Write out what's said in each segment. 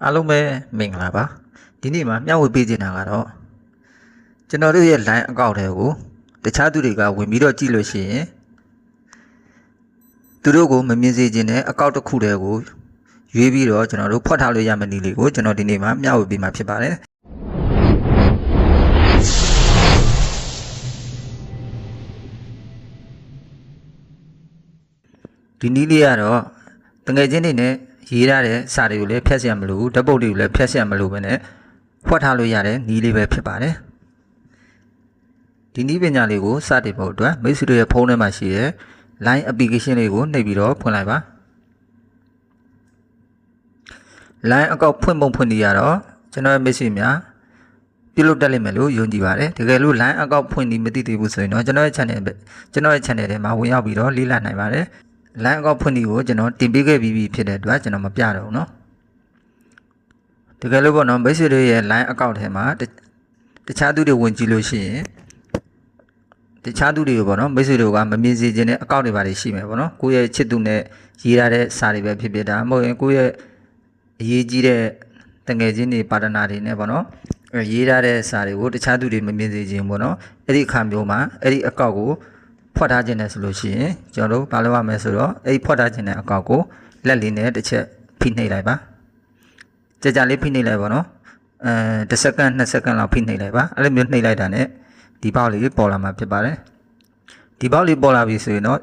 အားလုံးပဲမင်္ဂလာပါဒီနေ့မှာမျှဝေပေးချင်တာကတော့ကျွန်တော်တို့ရဲ့ line account တွေကိုတခြားသူတွေကဝင်ပြီးတော့ကြည့်လို့ရှိရင်သူတို့ကိုမမြင်စေချင်တဲ့ account တစ်ခုတည်းကိုရွေးပြီးတော့ကျွန်တော်တို့ဖွက်ထားလို့ရမယ့်နည်းလေးကိုကျွန်တော်ဒီနေ့မှာမျှဝေပေးမှာဖြစ်ပါတယ်ဒီနည်းလေးကတော့တကယ်ချင်းနေနဲ့ရေးရတဲ့စာတွေကိုလည်းဖျက်ရမလို့ဓာတ်ပုတ်တွေကိုလည်းဖျက်ရမလို့ပဲနဲ့ဖွက်ထားလို့ရတဲ့နည်းလေးပဲဖြစ်ပါတယ်ဒီနည်းပညာလေးကိုစတင်ဖို့အတွက်မိတ်ဆွေတို့ရဲ့ဖုန်းထဲမှာရှိတဲ့ line application လေးကိုနှိပ်ပြီးတော့ဖွင့်လိုက်ပါ line account ဖွင့်ပုံဖွင့်နေရတော့ကျွန်တော်ရဲ့မိတ်ဆွေများပြုလုပ်တတ်လိမ့်မယ်လို့ယုံကြည်ပါတယ်တကယ်လို့ line account ဖွင့်နေမသိသေးဘူးဆိုရင်တော့ကျွန်တော်ရဲ့ channel ထဲမှာဝင်ရောက်ပြီးတော့လေ့လာနိုင်ပါတယ် line account ဖွင့်ပြီးကိုကျွန်တော်တင်ပေးခဲ့ပြီးဖြစ်တဲ့အတွက်ကျွန်တော်မပြတော့ဘူးเนาะတကယ်လို့ပေါ့နော်မိတ်ဆွေတို့ရဲ့ line account ထဲမှာတခြားသူတွေဝင်ကြည့်လို့ရှိရင်တခြားသူတွေကိုပေါ့နော်မိတ်ဆွေတို့ကမမြင်စေချင်တဲ့ account တွေပါရှိမယ်ပေါ့နော်ကိုယ့်ရဲ့ချစ်သူနဲ့ရေးရတဲ့စာတွေပဲဖြစ်ဖြစ်ဒါမှမဟုတ်ရင်ကိုယ့်ရဲ့အရေးကြီးတဲ့တငယ်ချင်းတွေပါတနာတွေနဲ့ပေါ့နော်ရေးရတဲ့စာတွေကိုတခြားသူတွေမမြင်စေချင်ပေါ့နော်အဲ့ဒီအခါမျိုးမှာအဲ့ဒီ account ကိုဖွက်ထားခြင်းနဲ့ဆိုလို့ရှိရင်ကျွန်တော်တို့ဘာလုပ်ရမလဲဆိုတော့အဲ့ဒီဖွက်ထားခြင်းနဲ့ account ကိုလက်လေးနဲ့တစ်ချက်ဖိနှိပ်လိုက်ပါကြာလေးဖိနှိပ်လိုက်ပါနော်1စက္ကန့်2စက္ကန့်လောက်ဖိနှိပ်လိုက်ပါအဲ့လိုမျိုးနှိပ်လိုက်တာနဲ့ဒီပေါက်လေးပေါ်လာမှာဖြစ်ပါတယ်ဒီပေါက်လေးပေါ်လာပြီဆိုရင်တော့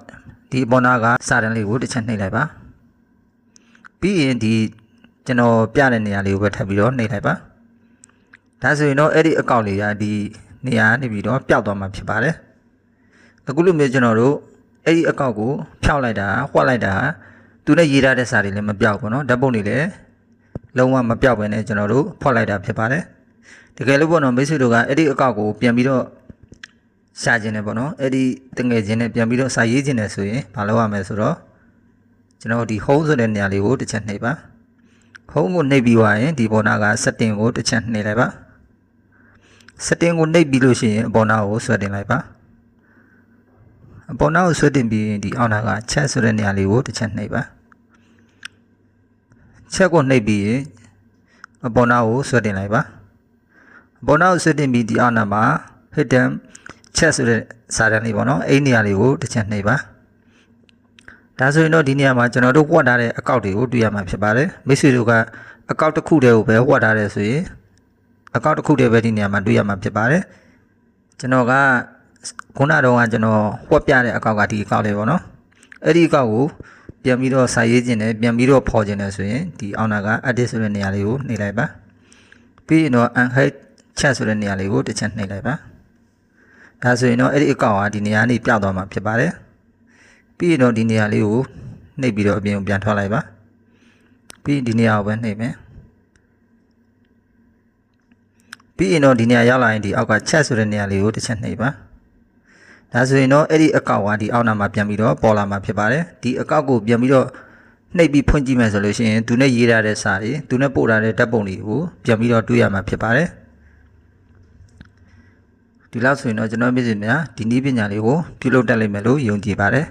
ဒီပေါ်နာကစာတန်းလေးကိုတစ်ချက်နှိပ်လိုက်ပါပြီးရင်ဒီကျွန်တော်ပြတဲ့နေရာလေးကိုပဲထပ်ပြီးတော့နှိပ်လိုက်ပါဒါဆိုရင်တော့အဲ့ဒီအကောင့်လေးကဒီနေရာနေပြီးတော့ပျောက်သွားမှာဖြစ်ပါတယ်အခုလိုမျိုးကျွန်တော်တို့အဲ့ဒီအကောင့်ကိုဖြောက်လိုက်တာဝှက်လိုက်တာသူနဲ့ရေးထားတဲ့စာတွေလည်းမပျောက်ဘူးเนาะဓာတ်ပုံတွေလည်းလုံးဝမပျောက်ဘဲနဲ့ကျွန်တော်တို့ဖွက်လိုက်တာဖြစ်ပါတယ်တကယ်လို့ပေါ့နော်မိတ်ဆွေတို့ကအဲ့ဒီအကောင့်ကိုပြန်ပြီးတော့ရှာခြင်းနဲ့ပေါ့နော်အဲ့ဒီတငယ်ချင်းနဲ့ပြန်ပြီးတော့စာရေးခြင်းနဲ့ဆိုရင်ဘာလုပ်ရမလဲဆိုတော့ကျွန်တော်ဒီ home ဆိုတဲ့နေရာလေးကိုတစ်ချက်နှိပ်ပါ home ကိုနှိပ်ပြီးသွားရင်ဒီပေါ်နာက setting ကိုတစ်ချက်နှိပ်လိုက်ပါ setting ကိုနှိပ်ပြီးလို့ရှိရင်အပေါ်နာကိုဆွဲတင်လိုက်ပါအပေါ်နာကိုဆွဲတင်ပြီးဒီအောက်နာက chat ဆိုတဲ့နေရာလေးကိုတစ်ချက်နှိပ်ပါ chat ကိုနှိပ်ပြီးရင်အပေါ်နာကိုဆွဲတင်လိုက်ပါအပေါ်နာကိုဆွဲတင်ပြီးဒီအောက်နာမှာ hidden chat ဆိုတဲ့စာတန်းလေးပေါ့နော်အဲ့နေရာလေးကိုတစ်ချက်နှိပ်ပါဒါဆိုရင်တော့ဒီနေရာမှာကျွန်တော်တို့ဝှက်ထားတဲ့အကောင့်တွေကိုတွေ့ရမှာဖြစ်ပါတယ်မိတ်ဆွေတို့ကအကောင့်တစ်ခုတည်းကိုပဲဝှက်ထားတယ်ဆိုရင်အကောင့်တစ်ခုတည်းပဲဒီနေရာမှာတွေ့ရမှာဖြစ်ပါတယ်ကျွန်တော်ကခုနကတော့ကျွန်တော်ဝှက်ပြတဲ့အကောင့်ကဒီအကောင့်လေးပေါ့နော်အဲ့ဒီအကောင့်ကိုပြန်ပြီးတော့စာရေးခြင်းနဲ့ပြန်ပြီးတော့ဖော်ခြင်းနဲ့ဆိုရင်ဒီအောက်နာက edit ဆိုတဲ့နေရာလေးကိုနှိပ်လိုက်ပါပြီးရင်တော့ unhide chat ဆိုတဲ့နေရာလေးကိုတစ်ချက်နှိပ်လိုက်ပါဒါဆိုရင်တော့အဲ့ဒီအကောင့်ကဒီနေရာနေပြောက်သွားမှာဖြစ်ပါတယ်ပြီးရင်တော့ဒီနေရာလေးကိုနှိပ်ပြီးတော့အပြင်ကိုပြန်ထွက်လိုက်ပါပြီးဒီနေရာကိုပဲနှိပ်မယ်ပြီးရင်တော့ဒီနေရာရောက်လာရင်ဒီအောက်က chat ဆိုတဲ့နေရာလေးကိုတစ်ချက်နှိပ်ပါဒါဆိုရင်တော့အဲ့ဒီအကောင့်ကဒီအောက်နာမှာပြန်ပြီးတော့ပေါ်လာမှာဖြစ်ပါတယ်ဒီအကောင့်ကိုပြန်ပြီးတော့နှိပ်ပြီးဖွင့်ကြည့်မယ်ဆိုလို့ရှိရင်သူနဲ့ရေးထားတဲ့စာတွေသူနဲ့ပို့ထားတဲ့ဓာတ်ပုံတွေကိုပြန်ပြီးတော့တွေ့ရမှာဖြစ်ပါတယ်ဒီလောက်ဆိုရင်တော့ကျွန်တော်မျက်စိများဒီနည်းပညာလေးကိုပြုလုပ်တတ်လိမ့်မယ်လို့ယုံကြည်ပါတယ်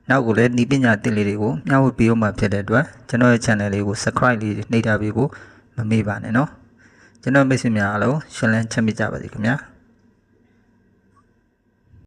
နောက်ကိုလည်းနည်းပညာသစ်လေးတွေကိုမျှဝေပေးအောင်မှာဖြစ်တဲ့အတွက်ကျွန်တော်ရဲ့ channel လေးကို subscribe လေးနှိပ်ထားပေးဖို့မမေ့ပါနဲ့เนาะကျွန်တော်မျက်စိများအားလုံးရှင်လန်းချမ်းမြေ့ကြပါစေခင်ဗျာ